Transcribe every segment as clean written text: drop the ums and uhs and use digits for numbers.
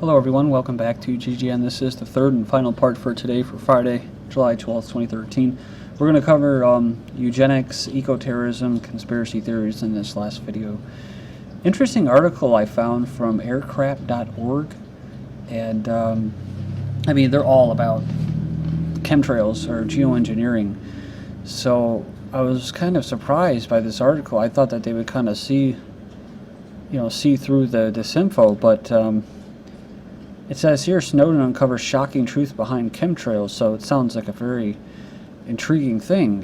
Hello everyone, welcome back to GGN. This is the third and final part for today for Friday, July 12th, 2013. We're going to cover eugenics, eco-terrorism, conspiracy theories in this last video. Interesting article I found from aircraft.org, and I mean, they're all about chemtrails or geoengineering. So I was kind of surprised by this article. I thought that they would kind of see through the Disinfo, but it says here, Snowden uncovers shocking truth behind chemtrails, so it sounds like a very intriguing thing,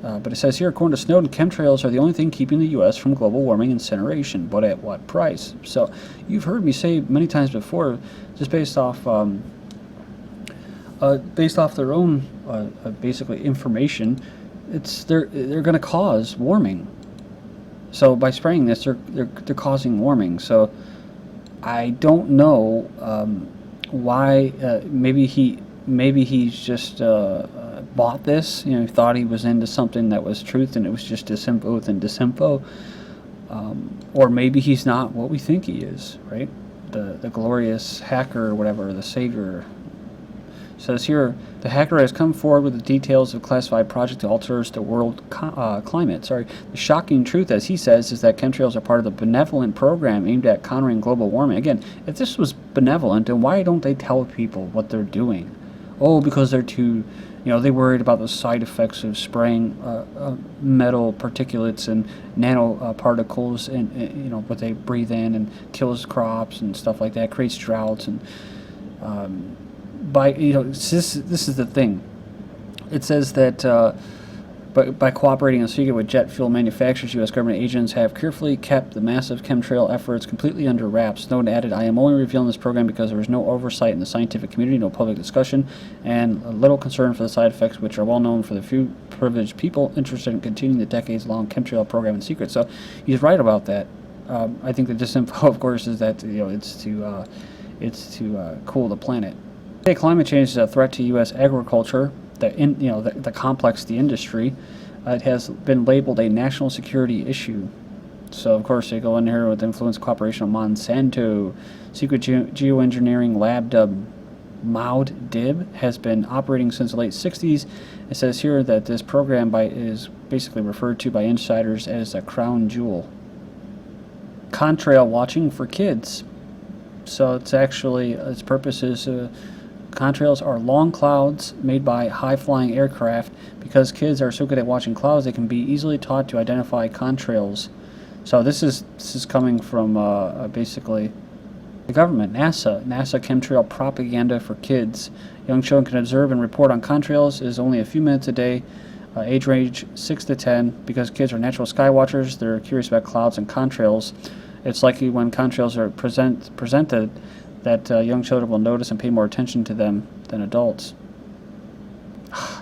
But it says here, according to Snowden, chemtrails are the only thing keeping the U.S. from global warming incineration, but at what price? So you've heard me say many times before, just based off their own basically information, they're going to cause warming. So by spraying this, they're causing warming. So I don't know why. Maybe he's just bought this. He thought he was into something that was truth, and it was just Disinfo within Disinfo. Or maybe he's not what we think he is, right? The glorious hacker or whatever, the savior. It says here, the hacker has come forward with the details of a classified project to alter the world climate. The shocking truth, as he says, is that chemtrails are part of the benevolent program aimed at countering global warming. Again, if this was benevolent, then why don't they tell people what they're doing? Oh, because they're too, they worried about the side effects of spraying metal particulates and nanoparticles and what they breathe in and kills crops and stuff like that, creates droughts and. This is the thing. It says that by cooperating in secret with jet fuel manufacturers, U.S. government agents have carefully kept the massive chemtrail efforts completely under wraps. Snowden added, "I am only revealing this program because there was no oversight in the scientific community, no public discussion, and a little concern for the side effects, which are well known for the few privileged people interested in continuing the decades-long chemtrail program in secret." So he's right about that. I think the disinfo, of course, is that it's to cool the planet. Climate change is a threat to U.S. agriculture, the complex, the industry. It has been labeled a national security issue. So, of course, they go in here with influence cooperation of Monsanto. Secret geoengineering lab dubbed MAUD-DIB has been operating since the late 60s. It says here that this program is basically referred to by insiders as a crown jewel. Contrail watching for kids. So it's actually, its purpose is contrails are long clouds made by high-flying aircraft. Because kids are so good at watching clouds, they can be easily taught to identify contrails. So this is coming from basically the government, NASA chemtrail propaganda for kids. Young children can observe and report on contrails is only a few minutes a day, age range 6 to 10. Because kids are natural sky watchers, they're curious about clouds and contrails. It's likely when contrails are presented that young children will notice and pay more attention to them than adults.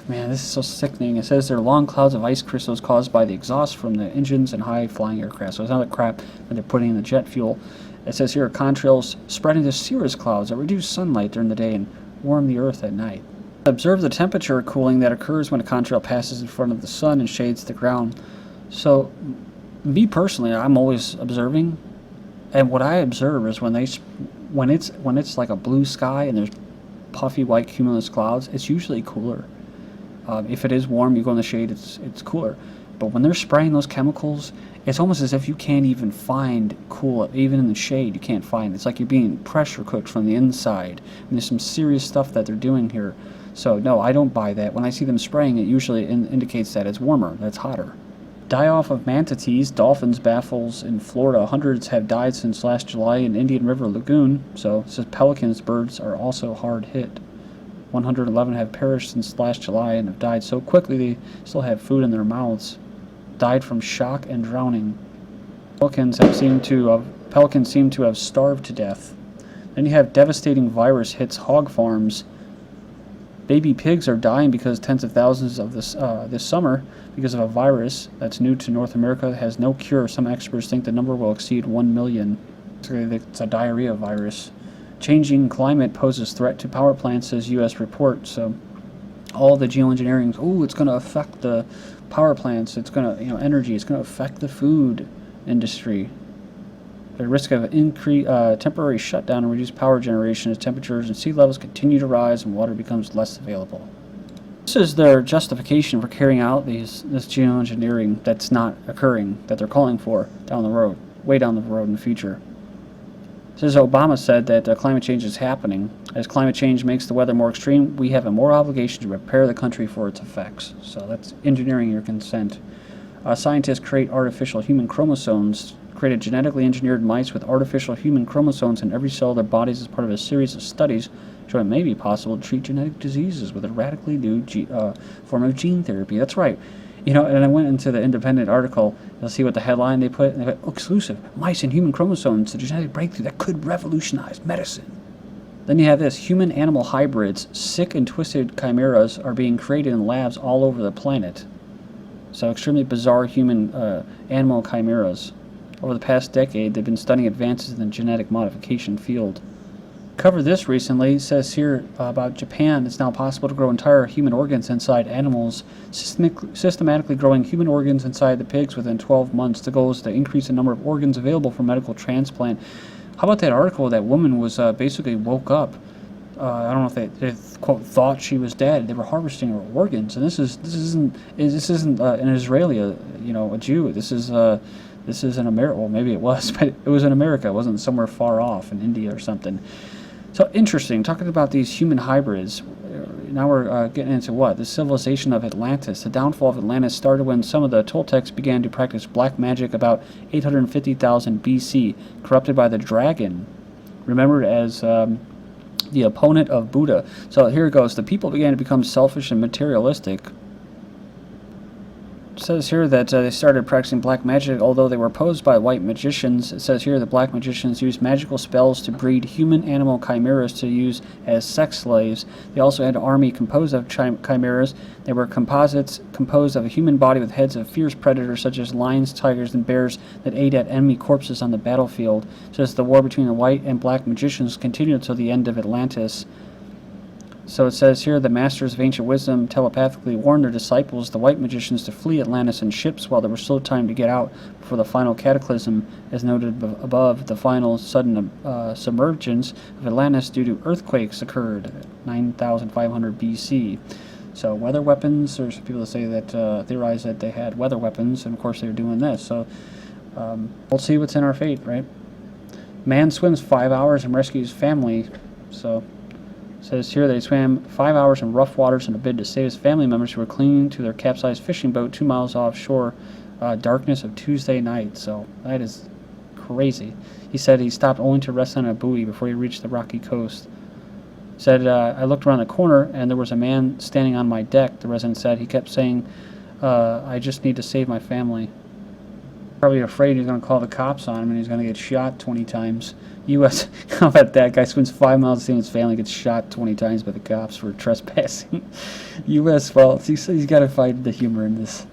Man, this is so sickening. It says they're long clouds of ice crystals caused by the exhaust from the engines and high-flying aircraft. So it's not the crap that they're putting in the jet fuel. It says here, contrails spread into cirrus clouds that reduce sunlight during the day and warm the earth at night. Observe the temperature cooling that occurs when a contrail passes in front of the sun and shades the ground. So, me personally, I'm always observing, and what I observe is when it's like a blue sky and there's puffy white cumulus clouds, it's usually cooler. If it is warm, you go in the shade, it's cooler. But when they're spraying those chemicals, it's almost as if you can't even find cool, even in the shade, you can't find it. It's like you're being pressure cooked from the inside. And there's some serious stuff that they're doing here. So no, I don't buy that. When I see them spraying, it usually indicates that it's warmer, that it's hotter. Die-off of manatees, dolphins, baffles in Florida. Hundreds have died since last July in Indian River Lagoon. So it says pelicans, birds are also hard hit. 111 have perished since last July and have died so quickly they still have food in their mouths. Died from shock and drowning. Pelicans seem to have starved to death. Then you have devastating virus hits hog farms. Baby pigs are dying because tens of thousands of this summer because of a virus that's new to North America, has no cure. Some experts think the number will exceed 1 million. It's a diarrhea virus. Changing climate poses threat to power plants, says U.S. report. So all the geoengineering, it's going to affect the power plants. It's going to, energy. It's going to affect the food industry. The risk of temporary shutdown and reduced power generation as temperatures and sea levels continue to rise and water becomes less available. This is their justification for carrying out this geoengineering that's not occurring, that they're calling for down the road, way down the road in the future. It says Obama said that climate change is happening. As climate change makes the weather more extreme, we have a moral obligation to prepare the country for its effects. So that's engineering your consent. Scientists create artificial human chromosomes, created genetically engineered mice with artificial human chromosomes in every cell of their bodies as part of a series of studies showing it may be possible to treat genetic diseases with a radically new form of gene therapy. That's right. You know, and I went into the Independent article. You'll see what the headline they put. And they put, oh, exclusive, mice and human chromosomes, a genetic breakthrough that could revolutionize medicine. Then you have this, human-animal hybrids, sick and twisted chimeras are being created in labs all over the planet. So extremely bizarre human-animal chimeras. Over the past decade, they've been studying advances in the genetic modification field. Covered this recently. It says here about Japan. It's now possible to grow entire human organs inside animals, systematically growing human organs inside the pigs within 12 months. The goal is to increase the number of organs available for medical transplant. How about that article? That woman was basically woke up. I don't know if they quote thought she was dead. They were harvesting her organs, and this isn't an Israeli, a Jew. This is in America. Well, maybe it was, but it was in America. It wasn't somewhere far off in India or something. So interesting, talking about these human hybrids. Now we're getting into what? The civilization of Atlantis. The downfall of Atlantis started when some of the Toltecs began to practice black magic about 850,000 BC, corrupted by the dragon, remembered as the opponent of Buddha. So here it goes. The people began to become selfish and materialistic. It says here that they started practicing black magic, although they were opposed by white magicians. It says here that black magicians used magical spells to breed human-animal chimeras to use as sex slaves. They also had an army composed of chimeras. They were composites composed of a human body with heads of fierce predators such as lions, tigers, and bears that ate at enemy corpses on the battlefield. It says the war between the white and black magicians continued until the end of Atlantis. So it says here, the masters of ancient wisdom telepathically warned their disciples, the white magicians, to flee Atlantis in ships while there was still time to get out before the final cataclysm. As noted above, the final sudden submergence of Atlantis due to earthquakes occurred at 9,500 BC. So weather weapons, there's people that say that theorize that they had weather weapons, and of course they were doing this. So we'll see what's in our fate, right? Man swims 5 hours and rescues family. So it says here they swam 5 hours in rough waters in a bid to save his family members who were clinging to their capsized fishing boat 2 miles offshore, darkness of Tuesday night. So that is crazy. He said he stopped only to rest on a buoy before he reached the rocky coast. He said, I looked around the corner and there was a man standing on my deck. The resident said he kept saying, I just need to save my family. Probably afraid he's going to call the cops on him and he's going to get shot 20 times. U.S. How about that? Guy swims 5 miles to save his family, gets shot 20 times by the cops for trespassing. U.S. Well, he's got to find the humor in this.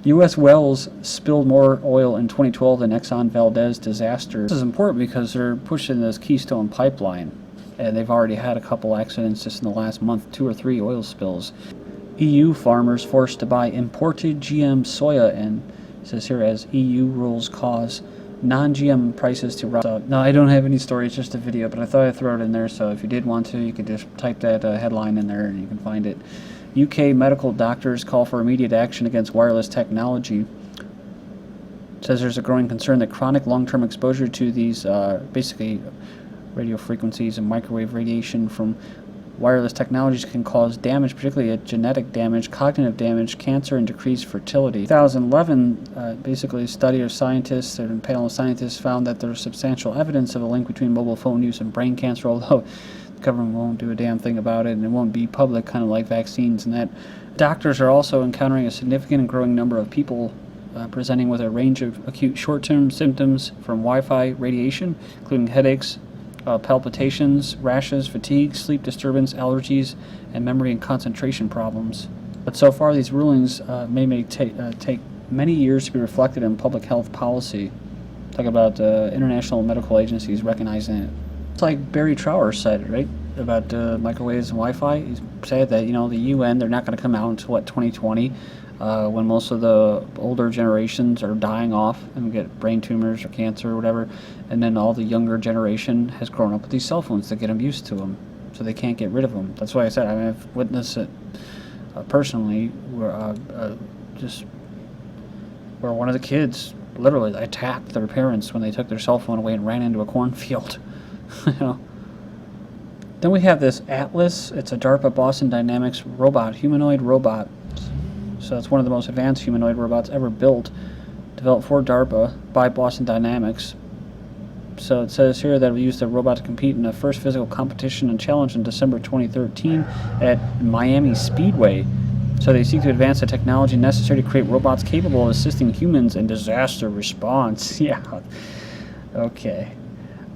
U.S. wells spilled more oil in 2012 than Exxon Valdez disaster. This is important because they're pushing this Keystone pipeline, and they've already had a couple accidents just in the last month, 2 or 3 oil spills. EU farmers forced to buy imported GM soya, and it says here as EU rules cause non-GM prices to rise. So, no, I don't have any story, it's just a video, but I thought I'd throw it in there, so if you did want to, you could just type that headline in there and you can find it. UK medical doctors call for immediate action against wireless technology. It says there's a growing concern that chronic long-term exposure to these basically radio frequencies and microwave radiation from wireless technologies can cause damage, particularly genetic damage, cognitive damage, cancer, and decreased fertility. 2011, basically a study of scientists and a panel of scientists found that there's substantial evidence of a link between mobile phone use and brain cancer, although the government won't do a damn thing about it and it won't be public, kind of like vaccines and that. Doctors are also encountering a significant and growing number of people presenting with a range of acute short-term symptoms from Wi-Fi radiation, including headaches, palpitations, rashes, fatigue, sleep disturbance, allergies, and memory and concentration problems. But so far, these rulings may take many years to be reflected in public health policy. Talk about international medical agencies recognizing it. It's like Barry Trower said, right, about microwaves and Wi-Fi. He said that, the UN, they're not going to come out until, 2020. when most of the older generations are dying off and get brain tumors or cancer or whatever, and then all the younger generation has grown up with these cell phones to get them used to them, so they can't get rid of them. That's why I said, I mean, I've witnessed it personally, where where one of the kids literally attacked their parents when they took their cell phone away and ran into a cornfield. You know. Then we have this Atlas. It's a DARPA Boston Dynamics humanoid robot. So it's one of the most advanced humanoid robots ever built, developed for DARPA by Boston Dynamics. So it says here that we used the robot to compete in the first physical competition and challenge in December 2013 at Miami Speedway. So they seek to advance the technology necessary to create robots capable of assisting humans in disaster response. Yeah. Okay.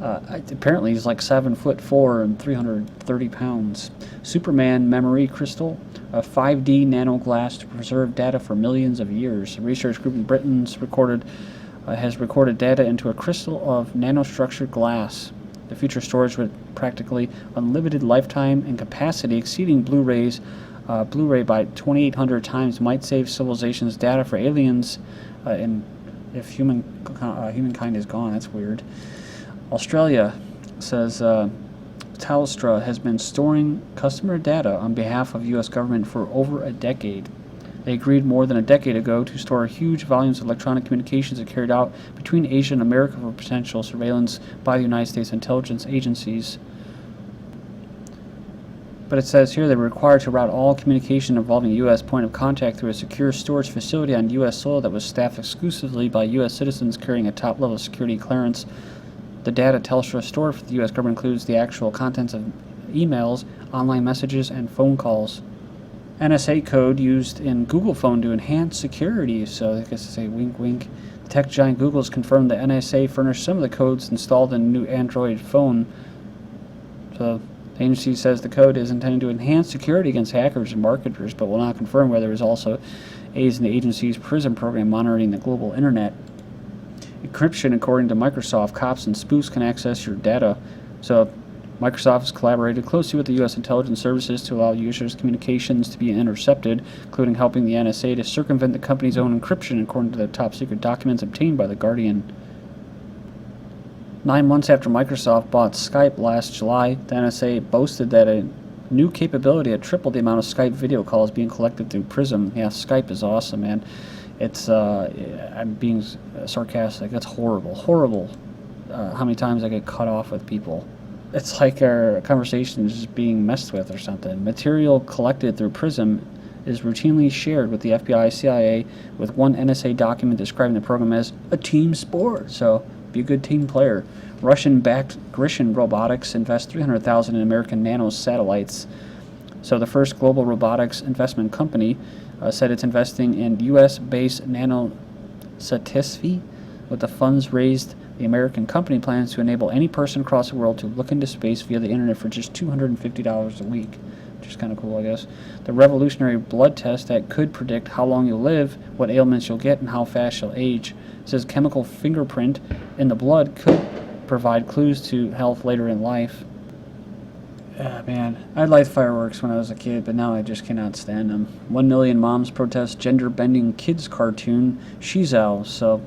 Apparently he's like 7'4" and 330 pounds. Superman memory crystal, a 5D nanoglass to preserve data for millions of years. A research group in Britain has recorded data into a crystal of nanostructured glass. The future storage with practically unlimited lifetime and capacity exceeding Blu-ray by 2,800 times might save civilization's data for aliens, and if humankind is gone. That's weird. Australia says Telstra has been storing customer data on behalf of U.S. government for over a decade. They agreed more than a decade ago to store huge volumes of electronic communications that carried out between Asia and America for potential surveillance by the United States intelligence agencies. But it says here they were required to route all communication involving a U.S. point of contact through a secure storage facility on U.S. soil that was staffed exclusively by U.S. citizens carrying a top-level security clearance. The data Telstra stored for the U.S. government includes the actual contents of emails, online messages, and phone calls. NSA code used in Google phone to enhance security. So I guess to say wink wink. The tech giant Google has confirmed that NSA furnished some of the codes installed in a new Android phone. So the agency says the code is intended to enhance security against hackers and marketers, but will not confirm whether it is also aids in the agency's PRISM program monitoring the global internet. Encryption, according to Microsoft, cops and spoofs can access your data. So Microsoft has collaborated closely with the U.S. intelligence services to allow users' communications to be intercepted, including helping the NSA to circumvent the company's own encryption, according to the top-secret documents obtained by The Guardian. 9 months after Microsoft bought Skype last July, the NSA boasted that a new capability had tripled the amount of Skype video calls being collected through PRISM. Yeah, Skype is awesome, man. It's, I'm being sarcastic, that's horrible. Horrible how many times I get cut off with people. It's like our conversation is just being messed with or something. Material collected through PRISM is routinely shared with the FBI, CIA, with one NSA document describing the program as a team sport. So be a good team player. Russian-backed Grishin Robotics invests $300,000 in American nano satellites. So the first global robotics investment company said it's investing in U.S.-based nanosatellite. With the funds raised, the American company plans to enable any person across the world to look into space via the internet for just $250 a week, which is kind of cool, I guess. The revolutionary blood test that could predict how long you'll live, what ailments you'll get, and how fast you'll age. It says chemical fingerprint in the blood could provide clues to health later in life. Man, I liked fireworks when I was a kid, but now I just cannot stand them. 1 million moms protest gender-bending kids cartoon, Shizao. So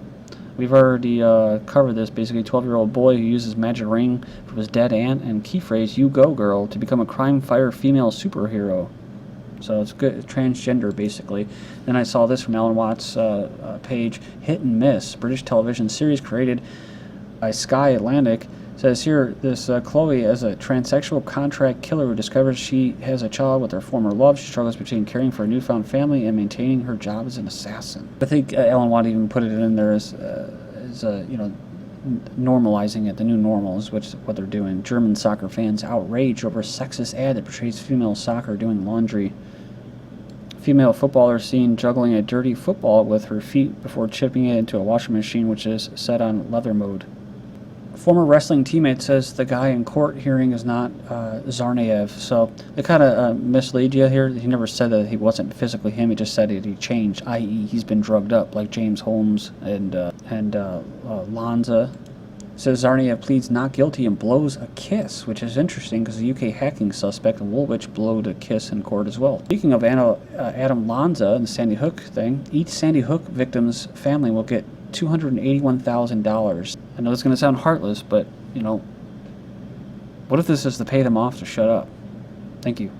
we've already covered this. Basically, 12-year-old boy who uses magic ring from his dead aunt and key phrase, "You go, girl," to become a crime-fighter female superhero. So it's good, transgender, basically. Then I saw this from Alan Watts' page, Hit and Miss, British television series created by Sky Atlantic. Says here, this Chloe is a transsexual contract killer who discovers she has a child with her former love. She struggles between caring for a newfound family and maintaining her job as an assassin. I think Alan Watt even put it in there as normalizing it, the new normals, which is what they're doing. German soccer fans outrage over sexist ad that portrays female soccer doing laundry. Female footballer seen juggling a dirty football with her feet before chipping it into a washing machine, which is set on leather mode. Former wrestling teammate says the guy in court hearing is not Zarnaev. So they kind of mislead you here. He never said that he wasn't physically him. He just said that he changed, i.e. he's been drugged up, like James Holmes and Lanza. says Zarnia pleads not guilty and blows a kiss, which is interesting because the UK hacking suspect Woolwich blowed a kiss in court as well. Speaking of Adam Lanza and the Sandy Hook thing, each Sandy Hook victim's family will get $281,000. I know it's going to sound heartless, but, you know, what if this is to pay them off to shut up? Thank you.